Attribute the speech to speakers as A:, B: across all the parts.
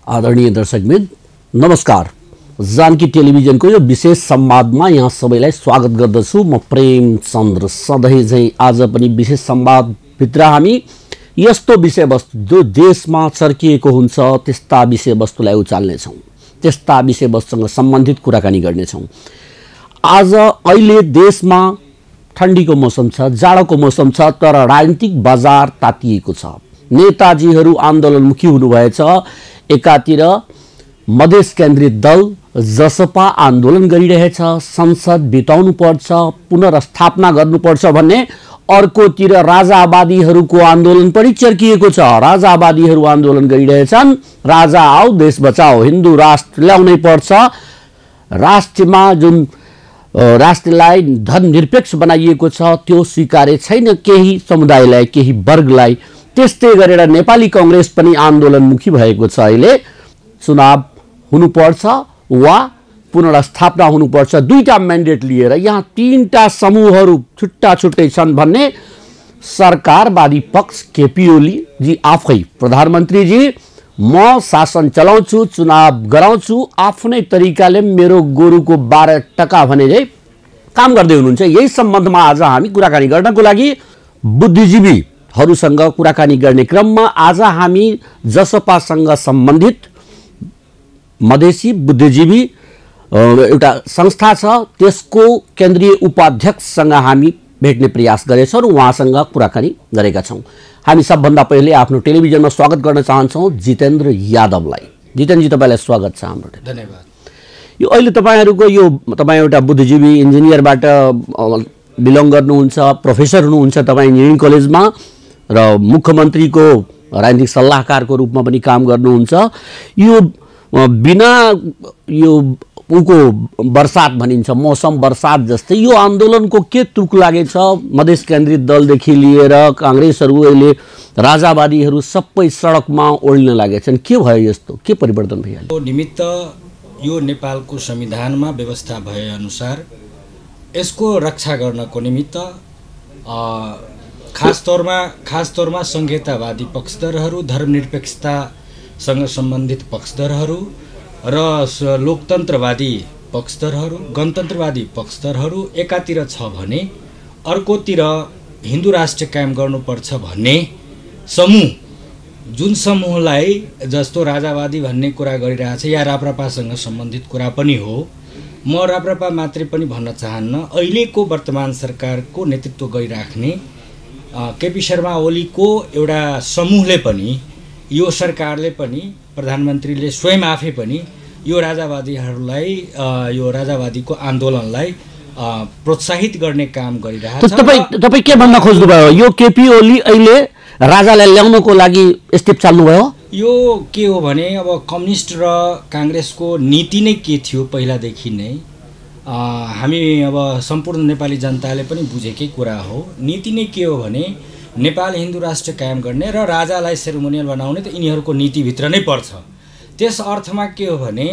A: आदरणीय दर्शकबिन नमस्कार। जानकी टेलिभिजनको यो विशेष संवादमा यहाँ सबैलाई स्वागत गर्दछु। म प्रेमचन्द्र। सधैँ झैं आज पनि विशेष संवादभित्र हामी यस्तो विषयवस्तु जो देशमा चर्किएको हुन्छ त्यस्ता विषयवस्तुलाई उचाल्नेछौँ, त्यस्ता विषयवस्तुसँग सम्बन्धित कुराकानी गर्नेछौँ। आज अहिले देशमा ठण्डीको मौसम छ, जाडोको मौसम छ, तर राजनीतिक बजार तातिएको छ। नेताजीहरू आन्दोलनमुखी हुनुभएछ। एकातिर मधेस केन्द्रित दल जसपा आन्दोलन गरिरहेछ, संसद बिताउनु पर्छ, पुनर्स्थापना गर्नुपर्छ भन्ने। अर्कोतिर राजावादीहरूको आन्दोलन पनि चर्किएको छ। राजावादीहरू आन्दोलन गरिरहेछन्, राजा आओ देश बचाओ, हिन्दू राष्ट्र ल्याउनै पर्छ। राष्ट्रमा जुन राष्ट्रलाई धर्मनिरपेक्ष बनाइएको छ त्यो स्वीकार्य छैन केही समुदायलाई, केही वर्गलाई। त्यस्तै गरेर नेपाली कांग्रेस पनि आन्दोलनमुखी भएको छ। अहिले चुनाव हुनुपर्छ वा पुनर्स्थापना हुनुपर्छ, दुईटा म्यान्डेट लिएर। यहाँ तीनटा समूहहरू छुट्टा छुट्टै छन् भन्ने सरकारवादी पक्ष केपी ओली जी आफै, प्रधानमन्त्रीजी म शासन चलाउँछु, चुनाव गराउँछु, आफ्नै तरिकाले मेरो गोरुको 12 टका भने चाहिँ काम गर्दै हुनुहुन्छ। यही सम्बन्धमा आज हामी कुराकानी गर्नको लागि बुद्धिजीवीहरूसँग कुराकानी गर्ने क्रममा आज हामी जसपासँग सम्बन्धित मधेसी बुद्धिजीवी एउटा संस्था छ त्यसको केन्द्रीय उपाध्यक्षसँग हामी भेट्ने प्रयास गरेछौँ र उहाँसँग कुराकानी गरेका छौँ। हामी सबभन्दा पहिले आफ्नो टेलिभिजनमा स्वागत गर्न चाहन्छौँ जितेन्द्र यादवलाई। जितेन्द्रजी, तपाईँलाई स्वागत छ हाम्रो।
B: धन्यवाद।
A: यो अहिले तपाईँ एउटा बुद्धिजीवी, इन्जिनियरबाट बिलोङ गर्नुहुन्छ, प्रोफेसर हुनुहुन्छ तपाईँ इन्जिनियरिङ कलेजमा, र मुख्यमन्त्रीको राजनीतिक सल्लाहकारको रूपमा पनि काम गर्नुहुन्छ। यो बिना यो उको बर्सात भनिन्छ, मौसम बर्सात जस्तै यो आन्दोलनको के तुक लागेछ? मधेस केन्द्रित दलदेखि लिएर काङ्ग्रेसहरू, अहिले राजावादीहरू सबै सडकमा ओड्न लागेछन्। के भयो यस्तो? के परिवर्तन भइहाल्यो?
B: निमित्त यो नेपालको संविधानमा व्यवस्था भए अनुसार यसको रक्षा गर्नको निमित्त खास तौरमा संहितावादी पक्षधरहरू, धर्मनिरपेक्षतासँग सम्बन्धित पक्षधरहरू र लोकतन्त्रवादी पक्षधरहरू, गणतन्त्रवादी पक्षधरहरू एकातिर छ भने अर्कोतिर हिन्दू राष्ट्र कायम गर्नुपर्छ भन्ने समूह, जुन समूहलाई जस्तो राजावादी भन्ने कुरा गरिरहेछ या राप्रपासँग सम्बन्धित कुरा पनि हो। म राप्रपा मात्रै पनि भन्न चाहन्न, अहिलेको वर्तमान सरकारको नेतृत्व गरिराख्ने केपी शर्मा ओलीको एउटा समूहले पनि, यो सरकारले पनि, प्रधानमन्त्रीले स्वयं आफै पनि यो राजावादीहरूलाई, यो राजावादीको आन्दोलनलाई प्रोत्साहित गर्ने काम गरिरहेछ।
A: तपाईँ के भन्न खोज्नुभयो? यो केपी ओली अहिले राजालाई ल्याउनको लागि स्टेप चाल्नुभयो?
B: यो के हो भने अब कम्युनिस्ट र काङ्ग्रेसको नीति नै के थियो पहिलादेखि नै हामी अब सम्पूर्ण नेपाली जनताले पनि बुझेकै कुरा हो। नीति नै के हो भने नेपाल हिन्दू राष्ट्र कायम गर्ने र राजालाई सेरेमोनियल बनाउने त यिनीहरूको नीतिभित्र नै पर्छ। त्यस अर्थमा के हो भने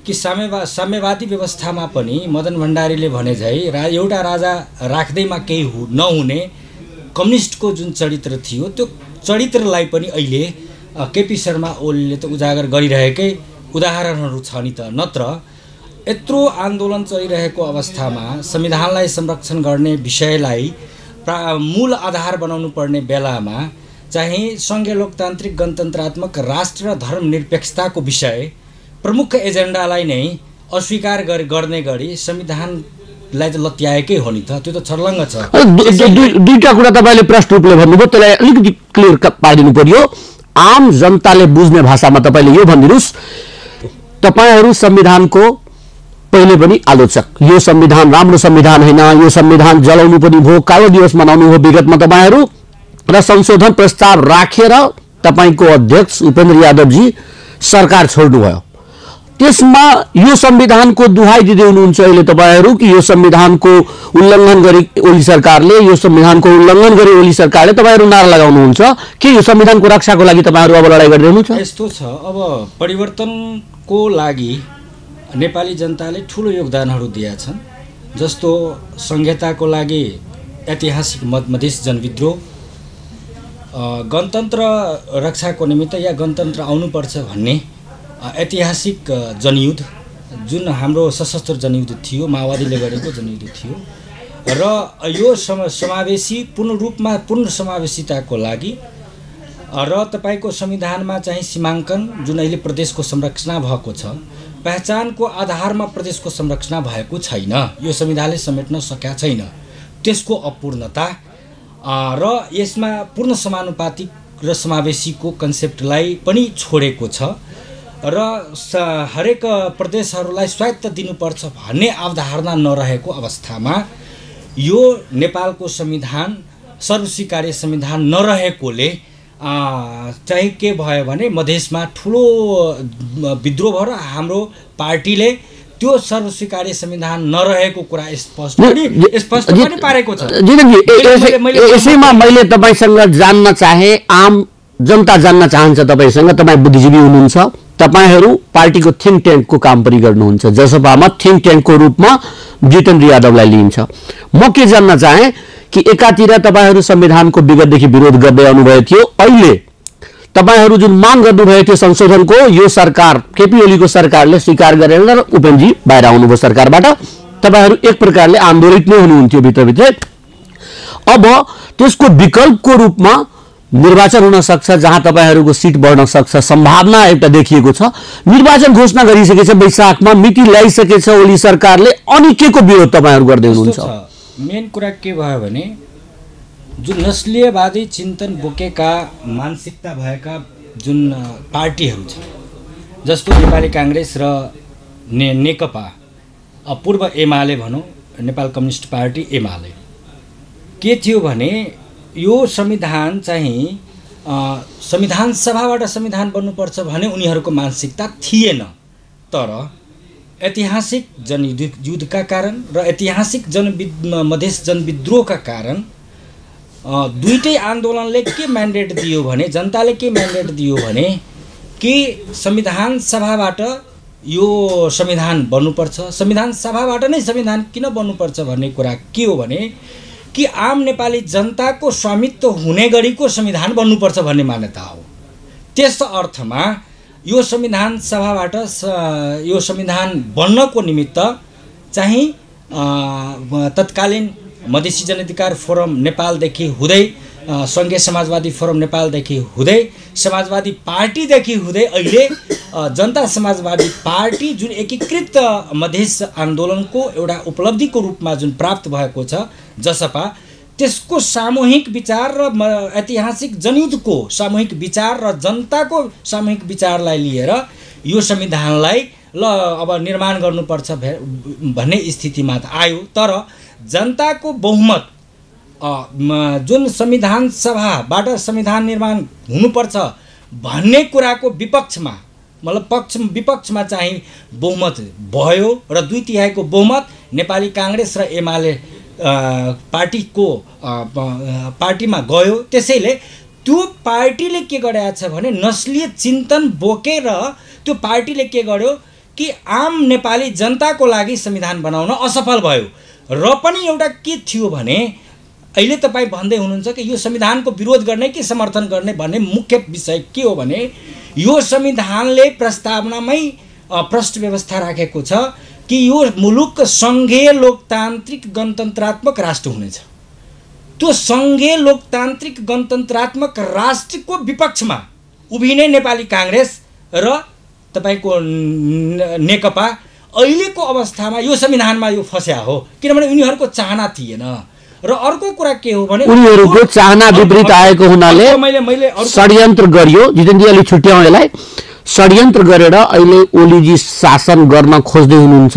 B: कि साम्यवादी व्यवस्थामा पनि मदन भण्डारीले भने झै एउटा राजा राख्दैमा केही नहुने कम्युनिस्टको जुन चरित्र थियो त्यो चरित्रलाई पनि अहिले केपी शर्मा ओलीले त उजागर गरिरहेकै उदाहरणहरू छ नि त। नत्र यत्रो आन्दोलन चलिरहेको अवस्थामा संविधानलाई संरक्षण गर्ने विषयलाई मूल आधार बनाउनु पर्ने बेलामा चाहिँ सङ्घीय लोकतान्त्रिक गणतन्त्रात्मक राष्ट्र र धर्मनिरपेक्षताको विषय प्रमुख एजेन्डालाई नै अस्वीकार गर्ने गरी संविधानलाई त लत्याएकै हो नि त। त्यो त छर्लङ्ग छ।
A: दुईटा कुरा तपाईँले प्रष्ट रूपले भन्नुभयो, त्यसलाई अलिकति क्लियर पारिदिनु पर्यो। आम जनताले बुझ्ने भाषामा तपाईँले यो भनिदिनुहोस्, तपाईँहरू संविधानको पहिले पनि आलोचक, यो संविधान राम्रो संविधान होइन, यो संविधान जलाउनु पनि भयो, कालो दिवस मनाउनु हो विगतमा तपाईँहरू, र संशोधन प्रस्ताव राखेर तपाईँको अध्यक्ष उपेन्द्र यादवजी सरकार छोड्नुभयो। त्यसमा यो संविधानको दुहाई दिँदै हुनुहुन्छ अहिले तपाईँहरू कि यो संविधानको उल्लङ्घन गरे ओली सरकारले, यो संविधानको उल्लङ्घन गरे ओली सरकारले, तपाईँहरू नारा लगाउनुहुन्छ कि यो संविधानको रक्षाको लागि तपाईँहरू अब लडाइँ गर्दै हुनुहुन्छ?
B: यस्तो छ, अब परिवर्तनको लागि नेपाली जनताले ठुलो योगदानहरू दिएका छन्। जस्तो संहिताको लागि ऐतिहासिक मधेस जनविद्रोह, गणतन्त्र रक्षाको निमित्त या गणतन्त्र आउनुपर्छ भन्ने ऐतिहासिक जनयुद्ध जुन हाम्रो सशस्त्र जनयुद्ध थियो, माओवादीले गरेको जनयुद्ध थियो र यो समावेशी पूर्ण समावेशिताको लागि र तपाईको संविधानमा चाहिँ सीमाङ्कन जुन अहिले प्रदेशको संरचना भएको छ, पहिचानको आधारमा प्रदेशको संरचना भएको छैन, यो संविधानले समेट्न सकेका छैन। त्यसको अपूर्णता र यसमा पूर्ण समानुपातिक र समावेशीको कन्सेप्टलाई पनि छोडेको छ र हरेक प्रदेशहरूलाई स्वायत्त दिनुपर्छ भन्ने अवधारणा नरहेको अवस्थामा यो नेपालको संविधान सर्वस्वीकार्य संविधान नरहेकोले चाहिँ के भयो भने मधेसमा ठुलो विद्रोह भयो र हाम्रो पार्टीले त्यो सर्वस्वीकार्य संविधान नरहेको कुरा स्पष्ट पनि पारेको छ।
A: यसैमा मैले तपाईसँग जान्न चाहे, आम जनता जान्न चाहन्छ तपाईसँग, तपाईँ बुद्धिजीवी हुनुहुन्छ, तपाईहरू पार्टीको थिङ्क ट्याङ्कको काम पनि गर्नुहुन्छ, जसपामा थिङ्क ट्याङ्कको रूपमा जितेन्द्र यादवलाई लिइन्छ। म के जान्न चाहे कि एकातिर तपाईहरू संविधानको विगतदेखि विरोध गर्दै आउनुभएको थियो, अहिले तपाईहरू जुन माग गर्नुभएको थियो संशोधनको, यो सरकार केपी ओलीको सरकारले स्वीकार गरेन र उपेन्द्रजी बाहिर आउनुभयो सरकारबाट, तपाईहरू एक प्रकारले आन्दोलित नै हुनुहुन्थ्यो भित्रभित्रै। अब त्यसको विकल्पको रूपमा निर्वाचन हुन सक्छ जहाँ तपाईहरूको सिट बढ्न सक्छ, सम्भावना एउटा देखिएको छ। निर्वाचन घोषणा गरिसकेछ, वैशाखमा मिति ल्याइसकेछ ओली सरकारले, अनि के को विरोध तपाईहरू गर्दै हुनुहुन्छ?
B: मेन कुरा के भयो भने जुन नस्लीयवादी चिन्तन बोकेका मानसिकता भएका जुन पार्टीहरू छ, जस्तो नेपाली काङ्ग्रेस र नेकपा, पूर्व एमाले भनौँ, नेपाल कम्युनिस्ट पार्टी एमाले, के थियो भने यो संविधान चाहिँ संविधान सभाबाट संविधान बन्नुपर्छ भन्ने उनीहरूको मानसिकता थिएन। तर ऐतिहासिक जनयुद्धका कारण र ऐतिहासिक मधेस जनविद्रोहका कारण दुईटै आन्दोलनले के म्यान्डेट दियो भने, जनताले के म्यान्डेट दियो भने कि संविधान सभाबाट यो संविधान बन्नुपर्छ, संविधान सभाबाट नै संविधान किन बन्नुपर्छ भन्ने कुरा के हो भने कि आम नेपाली जनताको स्वामित्व हुने गरीको संविधान बन्नुपर्छ भन्ने मान्यता हो। त्यस अर्थमा यो संविधान सभाबाट यो संविधान बन्नको निमित्त चाहिँ तत्कालीन मधेसी जनअधिकार फोरम नेपालदेखि हुँदै, सङ्घीय समाजवादी फोरम नेपालदेखि हुँदै, समाजवादी पार्टीदेखि हुँदै अहिले जनता समाजवादी पार्टी जुन एकीकृत मधेस आन्दोलनको एउटा उपलब्धिको रूपमा जुन प्राप्त भएको छ जसपा, त्यसको सामूहिक विचार र ऐतिहासिक जनयुद्धको सामूहिक विचार र जनताको सामूहिक विचारलाई लिएर यो संविधानलाई ल अब निर्माण गर्नुपर्छ भन्ने स्थितिमा त आयो। तर जनताको बहुमत जुन संविधान सभाबाट संविधान निर्माण हुनुपर्छ भन्ने कुराको विपक्षमा, मतलब विपक्षमा चाहिँ बहुमत भयो र 2/3 बहुमत नेपाली काङ्ग्रेस र एमाले पार्टीमा गयो। त्यसैले त्यो पार्टीले के गरेको छ भने नस्लीय चिन्तन बोकेर त्यो पार्टीले के गर्यो कि आम नेपाली जनताको लागि संविधान बनाउन असफल भयो। र पनि एउटा के थियो भने अहिले तपाईँ भन्दै हुनुहुन्छ कि यो संविधानको विरोध गर्ने कि समर्थन गर्ने भन्ने मुख्य विषय के हो भने यो संविधानले प्रस्तावनामै प्रष्ट व्यवस्था राखेको छ कि यो मुलुक सङ्घीय लोकतान्त्रिक गणतन्त्रात्मक राष्ट्र हुनेछ। त्यो सङ्घीय लोकतान्त्रिक गणतन्त्रात्मक राष्ट्रको विपक्षमा उभिने नेपाली काङ्ग्रेस र तपाईको नेकपा अहिलेको अवस्थामा यो संविधानमा यो फस्या हो, किनभने उनीहरूको चाहना थिएन। र अर्को कुरा के हो भने
A: उनीहरूको चाहना विपरीत आएको हुनाले षड्यन्त्र गरियो। जितेन्द्रले छुट्याउँ यसलाई, षड्यन्त्र गरेर अहिले ओलीजी शासन गर्न खोज्दै हुनुहुन्छ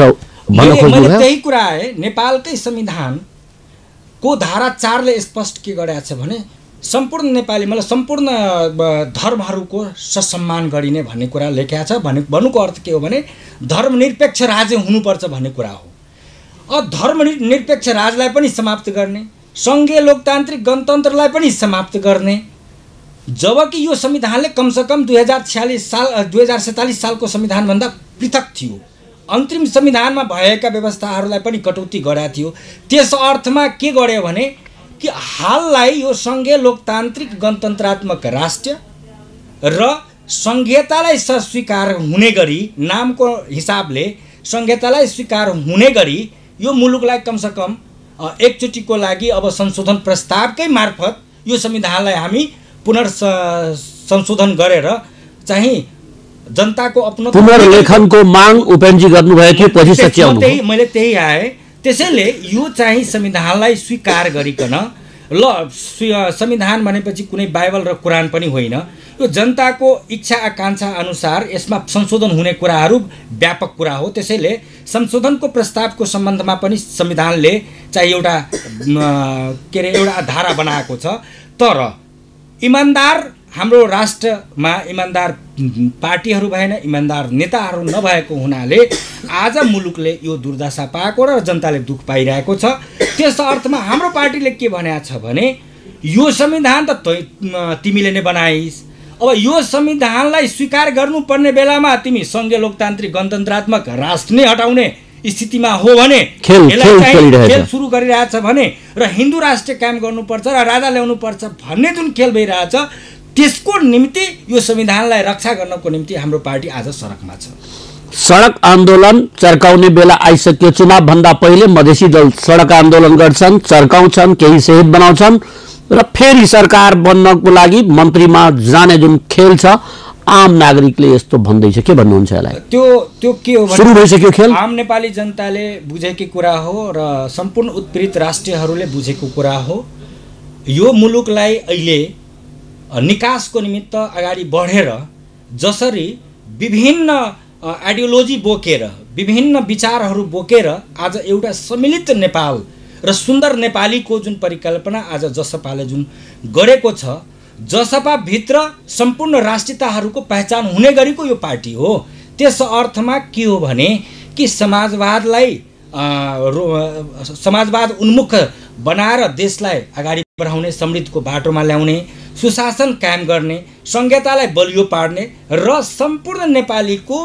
A: भन्न खोज्नुभयो।
B: त्यही कुरा है, नेपालकै संविधानको धारा 4 ले स्पष्ट के गरेको छ भने सम्पूर्ण नेपाली, मतलब सम्पूर्ण धर्महरूको सम्मान गरिने भन्ने कुरा लेखेको छ। भन्नुको अर्थ के हो भने धर्मनिरपेक्ष राज्य हुनुपर्छ भन्ने कुरा हो। धर्मनिरपेक्ष राजलाई पनि समाप्त गर्ने, सङ्घीय लोकतान्त्रिक गणतन्त्रलाई पनि समाप्त गर्ने, जबकि यो संविधानले कमसेकम 2047 सालको संविधानभन्दा पृथक थियो। अन्तरिम संविधानमा भएका व्यवस्थाहरूलाई पनि कटौती गरेको थियो। त्यस अर्थमा के गर्यो भने कि हाललाई यो सङ्घीय लोकतान्त्रिक गणतन्त्रात्मक राष्ट्र र संघीयतालाई स्वीकार हुने गरी नामको हिसाबले संघीयतालाई स्वीकार हुने गरी यो मुलुकलाई कमसेकम एकचोटिको लागि अब संशोधन प्रस्तावकै मार्फत यो संविधानलाई हामी पुनर्संशोधन गरेर चाहिँ जनताको अपनो
A: पुनर्लेखनको माग उपेन्द्रजी गर्नुभयो थियो, पछि सच्याउनु
B: त्यही मैले त्यही आए। त्यसैले यो चाहिँ संविधानलाई स्वीकार गरिकन संविधान भनेपछि कुनै बाइबल र कुरान पनि होइन, यो जनताको इच्छा आकांक्षा अनुसार यसमा संशोधन हुने कुराहरू व्यापक कुरा हो। त्यसैले संशोधनको प्रस्तावको सम्बन्धमा पनि संविधानले चाहिँ एउटा के अरे एउटा धारा बनाएको छ। तर इमान्दार हाम्रो राष्ट्रमा इमान्दार पार्टीहरू भएन, इमान्दार नेताहरू नभएको हुनाले आज मुलुकले यो दुर्दशा पाएको र जनताले दुःख पाइरहेको छ। त्यस अर्थमा हाम्रो पार्टीले के भनेको छ भने यो संविधान त तिमीले नै बनाइस्, अब यो संविधानलाई स्वीकार गर्नुपर्ने बेलामा तिमी सङ्घीय लोकतान्त्रिक गणतन्त्रात्मक राष्ट्र नै हटाउने स्थितिमा हो भने खेल सुरु गरिरहेछ भने र हिन्दू राष्ट्र कायम गर्नुपर्छ र राजा ल्याउनुपर्छ भन्ने जुन खेल भइरहेछ त्यसको निम्ति यो संविधानलाई रक्षा गर्नको निम्ति हाम्रो पार्टी आज सडकमा छ।
A: सडक आन्दोलन चर्काउने बेला आइसक्यो। चुनाव भन्दा पहिले मधेसी दल सडक आन्दोलन गर्छन्, चर्काउँछन्, केही शहीद बनाउँछन् र फेरि सरकार बन्नको लागि मन्त्रीमा जाने जुन खेल छ, आम नागरिकले यस्तो भन्दैछ, के भन्नुहुन्छ यसलाई?
B: त्यो के हो भने
A: सुरु भइसक्यो खेल।
B: आम नेपाली जनताले बुझेको कुरा हो र सम्पूर्ण उत्पीडित राष्ट्रियहरूले बुझेको कुरा हो। यो मुलुकलाई अहिले निकासको निमित्त अगाडि बढेर जसरी विभिन्न आइडियोलोजी बोकेर विभिन्न विचारहरू बोकेर आज एउटा सम्मिलित नेपाल र सुन्दर नेपालीको जुन परिकल्पना आज जसपाले जुन गरेको छ, जसपाभित्र सम्पूर्ण राष्ट्रियताहरूको पहिचान हुने गरेको यो पार्टी हो। त्यस अर्थमा के हो भने कि समाजवादलाई समाजवाद उन्मुख बनाएर देशलाई अगाडि बढाउने, समृद्धिको बाटोमा ल्याउने, सुशासन कायम गर्ने, संघीयतालाई बलियो पार्ने र सम्पूर्ण नेपालीको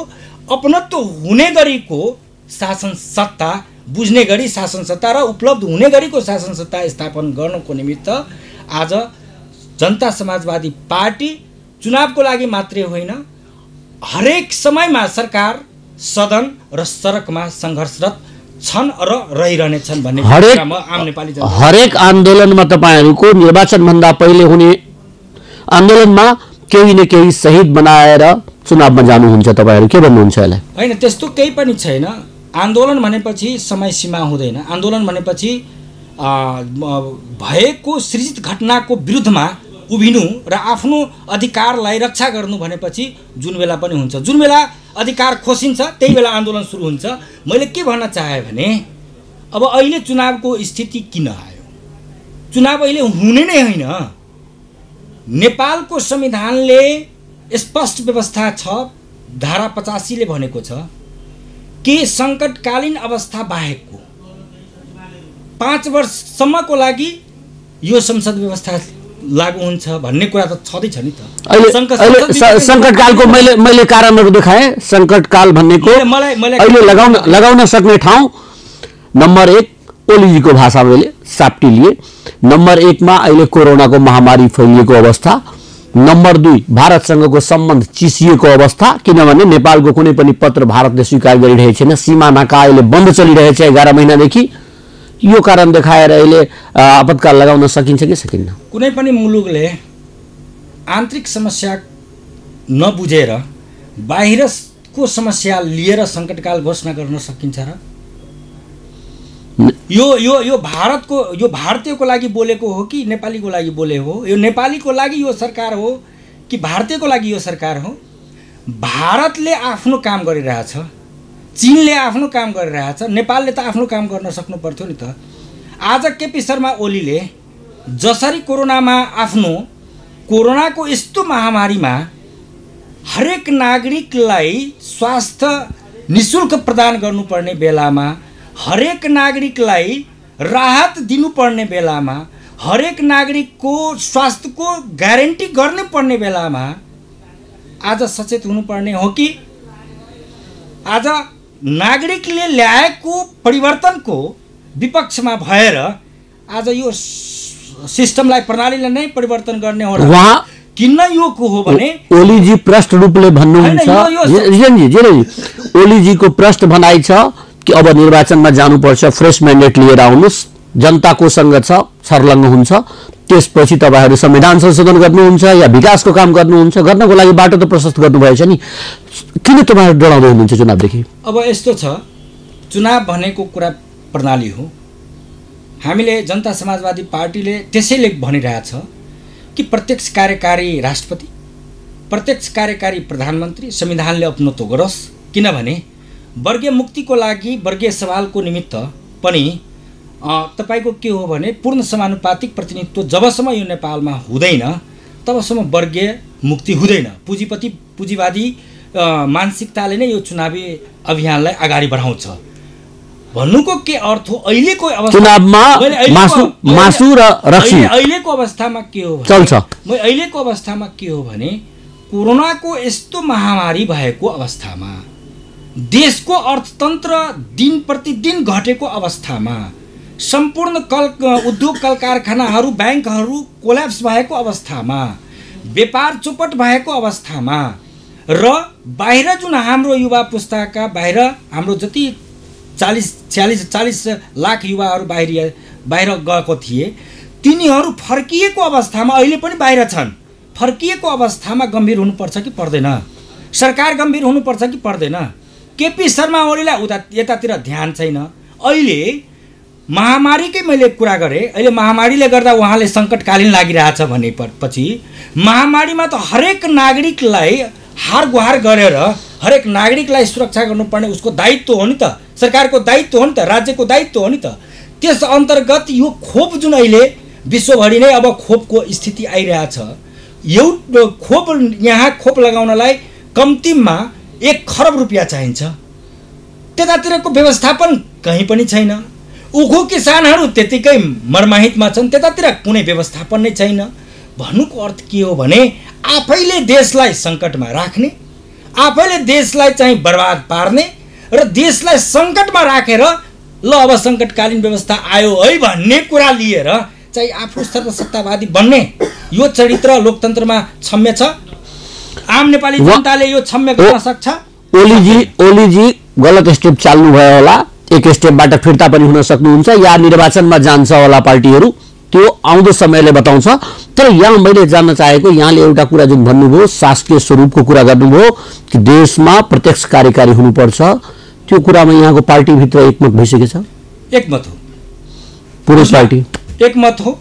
B: अपनत्व हुने गरेको शासन सत्ता बुझ्ने गरी शासन सत्ता र उपलब्ध हुने गरेको शासन सत्ता स्थापना गर्नको निमित्त आज जनता समाजवादी पार्टी चुनावको लागि मात्रै होइन, हरेक समयमा सरकार, सदन र सडकमा सङ्घर्षरत छन् र रहिरहनेछन् भन्ने कुरामा आम नेपाली जनता
A: हरेक आन्दोलनमा तपाईहरूको निर्वाचनभन्दा पहिले हुने आन्दोलनमा केही न केही शहीद बनाएर चुनावमा जानुहुन्छ, तपाईहरू के भन्नुहुन्छ यसलाई?
B: होइन, त्यस्तो केही पनि छैन। आन्दोलन भनेपछि समय सीमा हुँदैन। आन्दोलन भनेपछि भएको सृजित घटनाको विरुद्धमा उभिनु र आफ्नो अधिकारलाई रक्षा गर्नु भनेपछि जुन बेला पनि हुन्छ। जुन बेला अधिकार खोसिन्छ त्यही बेला आन्दोलन सुरु हुन्छ। मैले के भन्न चाहे भने अब अहिले चुनावको स्थिति किन आयो? चुनाव अहिले हुने नै होइन। नेपालको संविधानले स्पष्ट व्यवस्था छ, धारा 85 ले भनेको छ कि सङ्कटकालीन अवस्था बाहेकको 5 वर्षसम्मको लागि यो संसद व्यवस्था लागू हुन्छ भन्ने कुरा त छँदैछ नि त।
A: अहिले सङ्कटकालको मैले कारणहरू देखाएँ। सङ्कटकाल भन्नेको अहिले लगाउन सक्ने ठाउँ नम्बर 1 ओलीजीको भाषा मैले साप्टी लिए, नम्बर 1 मा अहिले कोरोनाको महामारी फैलिएको अवस्था, नम्बर 2 भारतसँगको सम्बन्ध चिसिएको अवस्था, किनभने नेपालको कुनै पनि पत्र भारतले स्वीकार गरिरहेको छैन, सीमा नाका अहिले बन्द चलिरहेछ 11 महिनादेखि। यो कारण देखाएर अहिले आपतकाल लगाउन सकिन्छ कि सकिन्न?
B: कुनै पनि मुलुकले आन्तरिक समस्या नबुझेर बाहिरको समस्या लिएर सङ्कटकाल घोषणा गर्न सकिन्छ र? यो भारतीयको लागि बोलेको हो कि नेपालीको लागि बोले हो? यो नेपालीको लागि यो सरकार हो कि भारतीयको लागि यो सरकार हो? भारतले आफ्नो काम गरिरहेछ, चीनले आफ्नो काम गरिरहेछ, नेपालले त आफ्नो काम गर्न सक्नु पर्थ्यो नि त। आज केपी शर्मा ओलीले जसरी कोरोनाको यस्तो महामारीमा हरेक नागरिकलाई स्वास्थ्य निशुल्क प्रदान गर्नुपर्ने बेलामा, हरेक नागरिकलाई राहत दिनुपर्ने बेलामा, हरेक नागरिकको स्वास्थ्यको ग्यारेन्टी गर्नुपर्ने बेलामा आज सचेत हुनुपर्ने हो कि आज नागरिकले ल्याएको परिवर्तनको विपक्षमा भएर आज यो सिस्टमलाई, प्रणालीलाई नै परिवर्तन गर्ने हो र किन्न योगको हो भने
A: ओलीजी प्रष्ट रूपले भन्नुहुन्छ, ओलीजीको प्रष्ट भनाइ छ कि अब निर्वाचनमा जानुपर्छ, फ्रेस म्यान्डेट लिएर आउनुहोस्, जनताको सँग छ, छर्लङ्ग हुन्छ, त्यसपछि तपाईँहरू संविधान संशोधन गर्नुहुन्छ या विकासको काम गर्नुहुन्छ, गर्नको लागि बाटो त प्रशस्त गर्नुभएछ नि, किन तपाईँहरू डराउँदै हुनुहुन्छ चुनावदेखि?
B: अब यस्तो छ, चुनाव भनेको कुरा प्रणाली हो। हामीले जनता समाजवादी पार्टीले त्यसैले भनिरहेछ कि प्रत्यक्ष कार्यकारी राष्ट्रपति, प्रत्यक्ष कार्यकारी प्रधानमन्त्री संविधानले अपनत्व गरोस्, किनभने वर्गीय मुक्तिको लागि, वर्गीय सवालको निमित्त पनि तपाईको के हो भने पूर्ण समानुपातिक प्रतिनिधित्व जबसम्म यो नेपालमा हुँदैन तबसम्म वर्गीय मुक्ति हुँदैन। पुँजीवादी मानसिकताले नै यो चुनावी अभियानलाई अगाडि बढाउँछ। भन्नुको के अर्थ हो, अहिलेको
A: चुनावमा मासु र रक्सी
B: अहिलेको अवस्थामा के हो
A: चल्छ।
B: अहिलेको अवस्थामा के हो भने कोरोनाको यस्तो महामारी भएको अवस्थामा, देशको अर्थतन्त्र दिन प्रतिदिन घटेको अवस्थामा, सम्पूर्ण उद्योग कल कारखानाहरू ब्याङ्कहरू कोल्याप्स भएको अवस्थामा, व्यापार चौपट भएको अवस्थामा र बाहिर जुन हाम्रो युवा पुस्ताका बाहिर हाम्रो जति 40 लाख युवाहरू बाहिर गएको थिए, तिनीहरू फर्किएको अवस्थामा अहिले पनि बाहिर छन्। फर्किएको अवस्थामा गम्भीर हुनुपर्छ कि पर्दैन? सरकार गम्भीर हुनुपर्छ कि पर्दैन? केपी शर्मा ओलीलाई यतातिर ध्यान छैन। अहिले महामारीकै मैले कुरा गरेँ, अहिले महामारीले गर्दा उहाँले सङ्कटकालीन लागिरहेछ भनेपछि महामारीमा त हरेक नागरिकलाई हार गुहार गरेर हरेक नागरिकलाई सुरक्षा गर्नुपर्ने उसको दायित्व हो नि त, सरकारको दायित्व हो नि त, राज्यको दायित्व हो नि त। त्यस अन्तर्गत यो खोप जुन अहिले विश्वभरि नै अब खोपको स्थिति आइरहेछ, यहाँ खोप लगाउनलाई कम्तीमा 1 खरब रुपियाँ चाहिन्छ। त्यतातिरको व्यवस्थापन कहीँ पनि छैन। उखु किसानहरू त्यतिकै मर्माहितमा छन्, त्यतातिर कुनै व्यवस्थापन नै छैन। भन्नुको अर्थ के हो भने आफैले देशलाई सङ्कटमा राख्ने, आफैले देशलाई चाहिँ बर्बाद पार्ने र देशलाई सङ्कटमा राखेर ल अब सङ्कटकालीन व्यवस्था आयो है भन्ने कुरा लिएर चाहिँ आफू सर्वसत्तावादी बन्ने, यो चरित्र लोकतन्त्रमा क्षम्य छ? आम नेपाली जनताले यो क्षम्य गर्न सक्छ?
A: ओलीजी गलत स्टेप चाल्नु भयो होला, एक स्टेपबाट फिर्ता पनि हुन सक्नुहुन्छ या निर्वाचनमा जान्छ होला पार्टीहरू, त्यो आउँदो समयले बताउँछ। तर यहाँ मैले जान्न चाहेको, यहाँले एउटा कुरा जुन भन्नुभयो, शासकीय स्वरूपको कुरा गर्नुभयो कि देशमा प्रत्यक्ष कार्यकारी हुनुपर्छ, त्यो कुरामा यहाँको पार्टीभित्र एकमत भइसकेछ?
B: एकमत हो,
A: पुरै पार्टी
B: एकमत हो।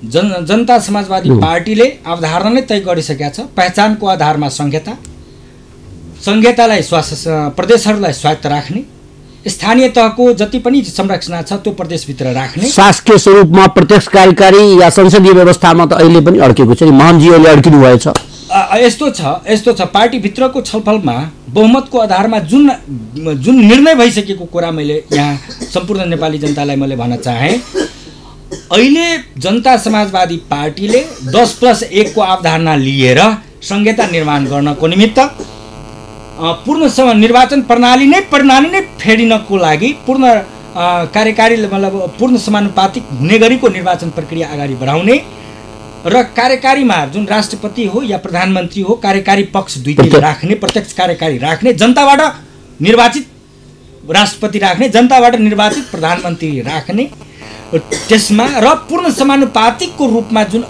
B: जनता समाजवादी पार्टीले अवधारणा नै तय गरिसकेका छ। पहिचानको आधारमा संहितालाई प्रदेशहरूलाई स्वायत्त राख्ने, स्थानीय तहको जति पनि संरचना छ त्यो प्रदेशभित्र राख्ने।
A: शासकीय स्वरूपमा प्रत्यक्ष कार्यकारी या संसदीय व्यवस्थामा त अहिले पनि अड्केको छ नि, मोहनजीले अड्किनु भएछ।
B: यस्तो छ पार्टीभित्रको छलफलमा बहुमतको आधारमा जुन निर्णय भइसकेको कुरा मैले यहाँ सम्पूर्ण नेपाली जनतालाई मैले भन्न चाहेँ। अहिले जनता समाजवादी पार्टीले 10+1 को अवधारणा लिएर संहिता निर्माण गर्नको निमित्त पूर्ण निर्वाचन प्रणाली नै फेरिनको लागि पूर्ण कार्यकारी मतलब पूर्ण समानुपातिक हुने गरीको निर्वाचन प्रक्रिया अगाडि बढाउने र कार्यकारीमा जुन राष्ट्रपति हो या प्रधानमन्त्री हो, कार्यकारी पक्ष दुईतिर राख्ने, प्रत्यक्ष कार्यकारी राख्ने, जनताबाट निर्वाचित राष्ट्रपति राख्ने, जनताबाट निर्वाचित प्रधानमन्त्री राख्ने, त्यसमा र पूर्ण समानुपातिकको रूपमा जुन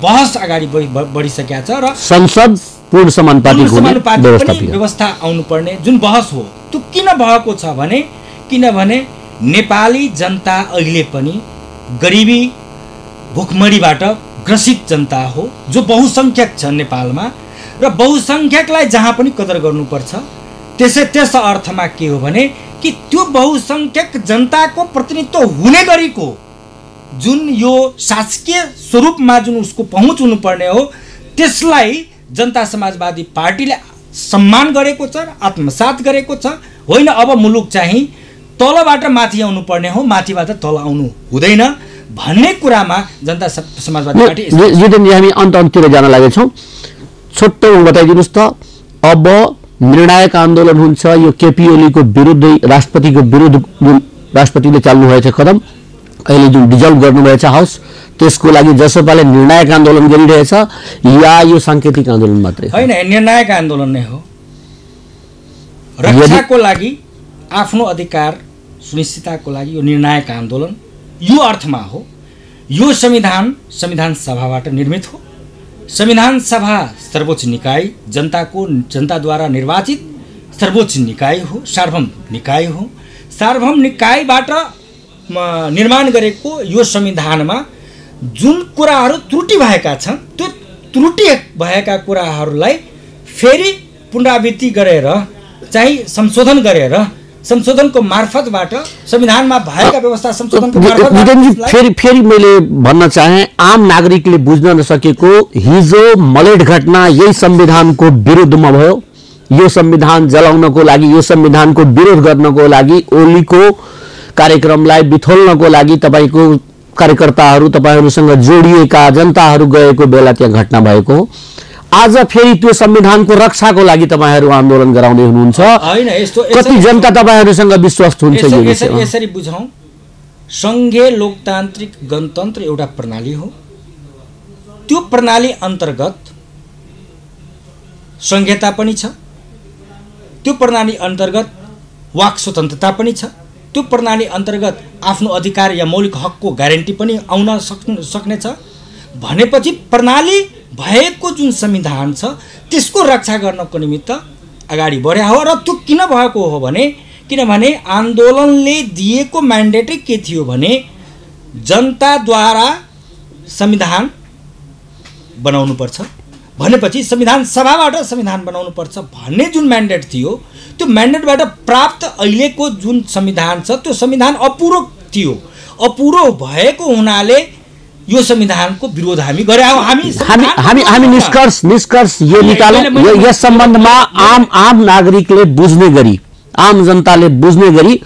B: बहस अगाडि बढिसकेको छ र
A: संसद पूर्ण समानुपातिक
B: व्यवस्था आउनुपर्ने जुन बहस हो, त्यो किन भएको छ भने किनभने नेपाली जनता अहिले पनि गरिबी भुखमरीबाट ग्रसित जनता हो, जो बहुसंख्यक छ नेपालमा, र बहुसंख्यकलाई जहाँ पनि कदर गर्नुपर्छ। त्यस अर्थमा के हो भने कि त्यो बहुसंख्यक जनताको प्रतिनिधित्व हुने गरीको जुन यो शासकीय स्वरूपमा जुन उसको पहुँच हुनुपर्ने हो, त्यसलाई जनता समाजवादी पार्टीले सम्मान गरेको छ, आत्मसात गरेको छ। होइन अब मुलुक चाहिँ तलबाट माथि आउनु पर्ने हो, माथिबाट तल आउनु हुँदैन भन्ने कुरामा जनता समाजवादी पार्टी
A: हामी अन्ततिर जान लागेछौँ। छोटो बताइदिनुहोस् त, अब निर्णायक आन्दोलन हुन्छ यो केपी ओलीको विरुद्ध, राष्ट्रपतिको विरुद्ध जुन राष्ट्रपतिले चाल्नु भएको छ कदम, अहिले जुन डिजल्भ गर्नुभएछ हाउस त्यसको लागि जसपाले निर्णायक आन्दोलन गरिरहेछ या यो साङ्केतिक आन्दोलन मात्रै
B: होइन? निर्णायक आन्दोलन नै हो। रक्षाको लागि, आफ्नो अधिकार सुनिश्चितताको लागि यो निर्णायक आन्दोलन यो अर्थमा हो। यो संविधान सभाबाट निर्मित हो। संविधान सभा सर्वोच्च निकाय, जनताद्वारा निर्वाचित सर्वोच्च निकाय हो, सार्वभौम निकाय हो। सार्वभौम निकायबाट निर्माण गरेको यो संविधानमा जुन कुराहरू त्रुटि भएका छन् त्यो त्रुटि भएका कुराहरूलाई फेरि पुनरावृत्ति गरेर चाहिँ संशोधन गरेर संशोधनको मार्फतबाट संविधानमा भएका व्यवस्था संशोधनको मार्फत
A: फेरि मैले भन्न चाहे आम नागरिकले बुझ्न नसकेको हिजो मलेट घटना यही संविधानको विरुद्धमा भयो। यो संविधान जलाउनको लागि, यो संविधानको विरोध गर्नको लागि, ओलीको कार्यक्रमलाई बिथोल्नको लागि तपाईको कार्यकर्ताहरू, तपाईहरूसँग जोडिएका जनताहरू गएको बेला त्यहाँ घटना भएको। आज फेरि त्यो संविधानको रक्षाको लागि तपाईहरू आन्दोलन गराउँदै हुनुहुन्छ।
B: हैन, यस्तो
A: कति जनता तपाईहरूसँग विश्वास हुन्छ?
B: यसरी बुझौं, संघीय लोकतान्त्रिक गणतन्त्र एउटा प्रणाली हो। त्यो प्रणाली अन्तर्गत संघीयता पनि छ, त्यो प्रणाली अन्तर्गत वाक स्वतन्त्रता पनि छ, त्यो प्रणाली अन्तर्गत आफ्नो अधिकार या मौलिक हकको ग्यारेन्टी पनि आउन सक्नेछ। भनेपछि प्रणाली भएको जुन संविधान छ त्यसको रक्षा गर्नको निमित्त अगाडि बढ्या हो। र त्यो किन भएको हो भने, किनभने आन्दोलनले दिएको म्यान्डेटै के थियो भने जनताद्वारा संविधान बनाउनुपर्छ भनेपछि संविधान सभाबाट संविधान बनाउनुपर्छ भन्ने जुन म्यान्डेट थियो, त्यो म्यान्डेटबाट प्राप्त अहिलेको जुन संविधान छ त्यो संविधान अपुरो थियो। अपुरो भएको हुनाले यो संविधानको विरोध हामी गरे हौं।
A: हामी निष्कर्ष यो निकालौं। यस सम्बन्धमा आम नागरिकले बुझ्ने गरी, आम जनताले बुझ्ने गरी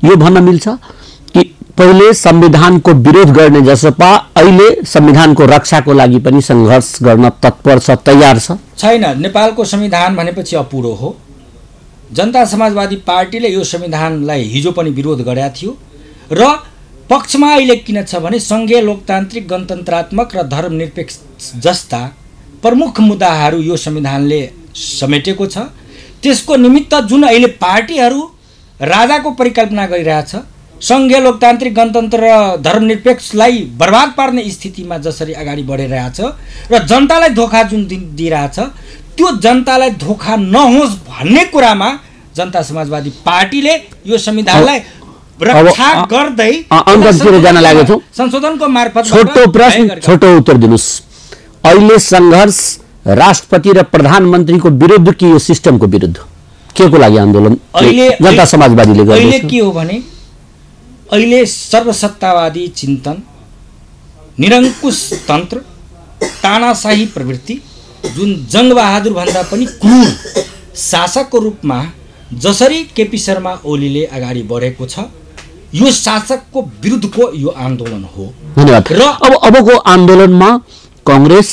A: यो भन्न मिल्छ कि पहिले संविधानको विरोध गर्ने जसपा अहिले संविधानको रक्षाको लागि पनि संघर्ष गर्न तत्पर छ, तयार छ?
B: छैन। नेपालको संविधान भनेपछि अपुरो हो। जनता समाजवादी पार्टीले यो संविधानलाई हिजो पनि विरोध गरेका थियो र पक्षमा अहिले किन छ भने संघीय लोकतान्त्रिक गणतन्त्रात्मक र धर्मनिरपेक्ष जस्ता प्रमुख मुद्दाहरू यो संविधानले समेटेको छ। त्यसको निमित्त जुन अहिले पार्टीहरू राजाको परिकल्पना गरिरहेछ, संघीय लोकतान्त्रिक गणतन्त्र र धर्मनिरपेक्षलाई बर्बाद पार्ने स्थितिमा जसरी अगाडि बढिरहेछ र जनतालाई धोका जुन दिइरहेछ, त्यो जनतालाई धोका नहोस् भन्ने कुरामा जनता समाजवादी पार्टीले यो संविधानलाई रक्षा गर्दै
A: अन्ततिर जान लागेको छौं।
B: संशोधनको मार्फत
A: छोटो प्रश्न, छोटो उत्तर दिनुस्। अहिले संघर्ष राष्ट्रपति र प्रधानमन्त्रीको विरुद्ध कि यो सिस्टमको विरुद्ध? के को लागि आन्दोलन जनता समाजवादीले गर्छ?
B: अहिले के हो भने अहिले सर्वसत्तावादी चिन्तन, निरङ्कुश तन्त्र, तानाशाही प्रवृत्ति, जुन जङ्गबहादुर भन्दा पनि क्रूर शासकको रूपमा जसरी केपी शर्मा ओलीले अगाडि बढेको छ, यो शासकको विरुद्धको यो आन्दोलन हो।
A: धन्यवाद। र अबको आन्दोलनमा कांग्रेस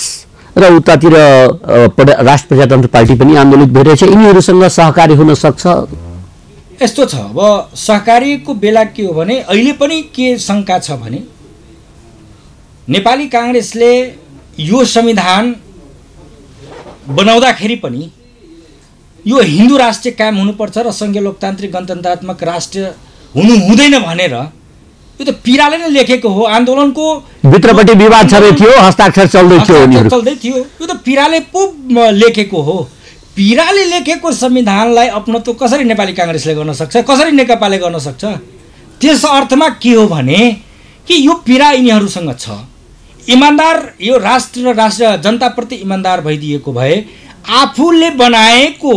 A: र उतातिर राष्ट्र प्रजातन्त्र पार्टी पनि आन्दोलित भइरहेछ। यिनीहरूसँग सहकारी हुन सक्छ?
B: यस्तो छ, अब सहकारीको बेला के हो भने अहिले पनि के शंका छ भने नेपाली कांग्रेसले यो संविधान बनाउँदाखेरि पनि यो हिन्दू राष्ट्र कायम हुनुपर्छ र संघीय लोकतान्त्रिक गणतन्त्रात्मक राष्ट्र हुनु हुँदैन भनेर यो त पिराले नै लेखेको हो। आन्दोलनको
A: भित्रपट्टि विवाद छँदै थियो, हस्ताक्षर चल्दै थियो।
B: यो त पिराले पो लेखेको हो। पिराले लेखेको संविधानलाई अपनत्व कसरी नेपाली कांग्रेसले गर्न सक्छ, कसरी नेकपाले गर्न सक्छ? त्यस अर्थमा के हो भने कि यो पिरा यिनीहरूसँग छ। इमानदार यो राष्ट्र र राष्ट्र जनताप्रति इमानदार भइदिएको भए आफूले बनाएको,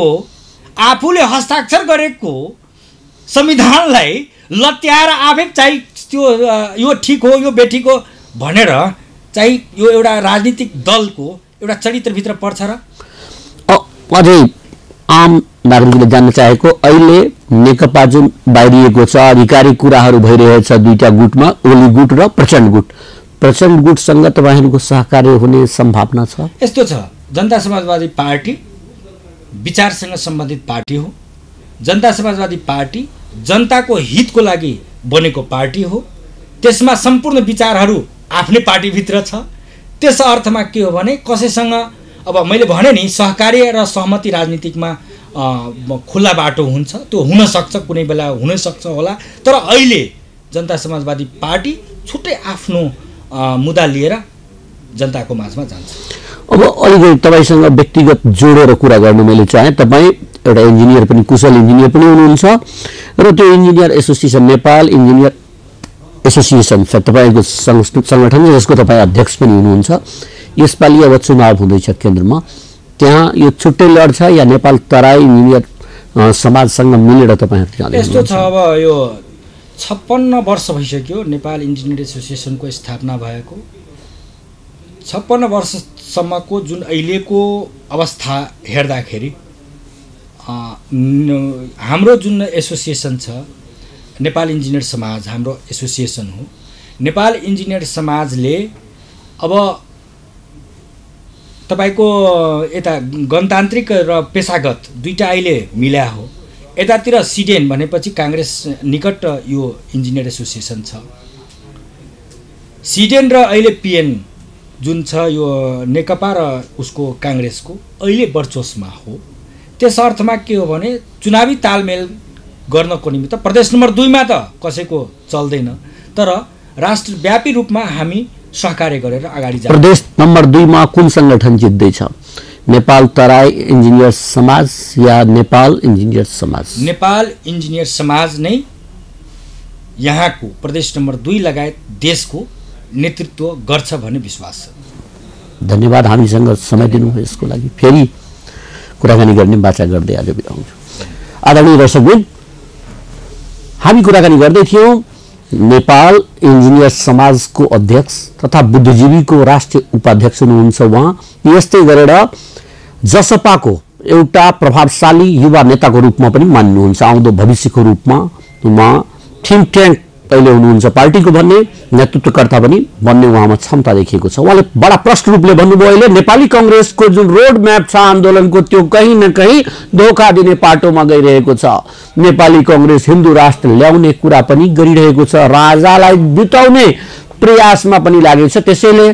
B: आफूले हस्ताक्षर गरेको संविधानलाई लत्याएर आफै चाहिँ त्यो यो ठीक हो, यो बेठिक हो भनेर चाहिँ यो एउटा राजनीतिक दलको एउटा चरित्रभित्र पर्छ र
A: अझै आम नागरिकले जान्न चाहेको अहिले नेकपा जुन बाहिरिएको छ, आधिकारिक कुराहरू भइरहेछ दुईटा गुटमा, ओली गुट र प्रचण्ड गुट। प्रचण्ड गुटसँग तपाईहरुको सहकार्य हुने सम्भावना छ?
B: यस्तो छ, जनता समाजवादी पार्टी विचारसँग सम्बन्धित पार्टी हो। जनता समाजवादी पार्टी जनताको हितको लागि बनेको पार्टी हो। त्यसमा सम्पूर्ण विचारहरू आफ्नै पार्टीभित्र छ। त्यस अर्थमा के हो भने कसैसँग अब मैले भने नि सहकार्य र सहमति राजनीतिकमा खुल्ला बाटो हुन्छ, त्यो हुनसक्छ, कुनै बेला हुनसक्छ होला। तर अहिले जनता समाजवादी पार्टी छुट्टै आफ्नो मुद्दा लिएर जनताको माझमा जान्छ।
A: अब अलिकति तपाईँसँग व्यक्तिगत जोडेर कुरा गर्नु मैले चाहेँ। तपाईँ एउटा इन्जिनियर पनि, कुशल इन्जिनियर पनि हुनुहुन्छ र त्यो engineer association, Nepal engineer association छ तपाईँको सङ्गठन, जसको तपाईँ अध्यक्ष पनि हुनुहुन्छ। यसपालि अब चुनाव हुँदैछ केन्द्रमा, त्यहाँ यो छुट्टै लड्छ या नेपाल तराई इन्जिनियर समाजसँग मिलेर तपाईँहरू जाँदै?
B: यस्तो छ, अब यो 56 वर्ष भइसक्यो नेपाल इन्जिनियर एसोसिएसनको स्थापना भएको। 56 वर्षसम्मको जुन अहिलेको अवस्था हेर्दाखेरि हाम्रो जुन एसोसिएसन छ, नेपाल इन्जिनियर समाज हाम्रो एसोसिएसन हो। नेपाल इन्जिनियर समाजले अब तपाईको यता गणतान्त्रिक र पेशागत दुईटा अहिले मिल्या हो। यतातिर सिडेन भनेपछि काङ्ग्रेस निकट यो इन्जिनियर एसोसिएसन छ। सिडेन र अहिले पिएन जुन छ यो नेकपा र उसको काङ्ग्रेसको अहिले वर्चस्वमा हो। त्यस अर्थमा के हो भने चुनावी तालमेल गर्नको निमित्त प्रदेश नम्बर 2 मा त कसैको चल्दैन, तर राष्ट्रव्यापी रूपमा हामी सहकार्य गरेर अगाडि जान्छौँ।
A: प्रदेश नम्बर 2 मा कुन संगठन जित्दैछ? नेपाल तराई इन्जिनियर समाज या नेपाल इन्जिनियर समाज?
B: नेपाल इन्जिनियर समाज नै यहाँको प्रदेश नम्बर 2 लगायत देशको नेतृत्व गर्छ भन्ने विश्वास छ।
A: धन्यवाद हामीसँग समय दिनुभयो यसको लागि। फेरि कुराकानी गर्ने बाचा गर्दै आज बिदा हुन्छु। आदरणीय दर्शकवृन्द, हामी कुराकानी गर्दै थियौँ नेपाल इन्जिनियर समाजको अध्यक्ष तथा बुद्धिजीवीको राष्ट्रिय उपाध्यक्ष हुनुहुन्छ उहाँ। यस्तै गरेर जसपाको एउटा प्रभावशाली युवा नेताको रूपमा पनि मान्नुहुन्छ, आउँदो भविष्यको रूपमा उहाँ थिङ्क ट्याङ्क अहिले हुनुहुन्छ पार्टीको भन्ने, नेतृत्वकर्ता पनि बन्ने उहाँमा क्षमता देखिएको छ। उहाँले बडा प्रष्ट रूपले भन्नुभयो अहिले नेपाली कांग्रेसको जुन रोड म्याप छ आन्दोलनको त्यो कहीँ न कहीँ धोका दिने पाटोमा गइरहेको छ। नेपाली कांग्रेस हिन्दू राष्ट्र ल्याउने कुरा पनि गरिरहेको छ, राजालाई बिताउने प्रयासमा पनि लागेको छ। त्यसैले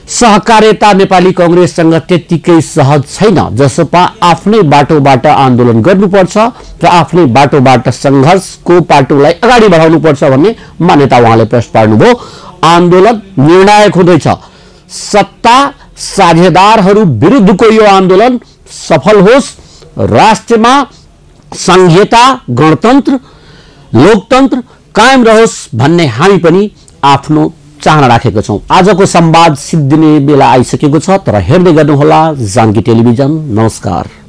A: सहकार्यता नेपाली कांग्रेससँग त्यतिकै सहज छैन। जसपा आफ्नै बाटोबाट आन्दोलन गर्नुपर्छ र आफ्नै बाटोबाट सङ्घर्षको पाटोलाई अगाडि बढाउनुपर्छ भन्ने मान्यता उहाँले प्रश्न पार्नुभयो। आन्दोलन निर्णायक हुँदैछ। सत्ता साझेदारहरू विरुद्धको यो आन्दोलन सफल होस्, राष्ट्रमा संघीयता, गणतन्त्र, लोकतन्त्र कायम रहोस् भन्ने हामी पनि आफ्नो चाहना राखेको छौं। आजको संवाद सिद्धिने बेला आइसकेको छ, तर हेर्दै गर्नुहोला जानकी टेलिभिजन। नमस्कार।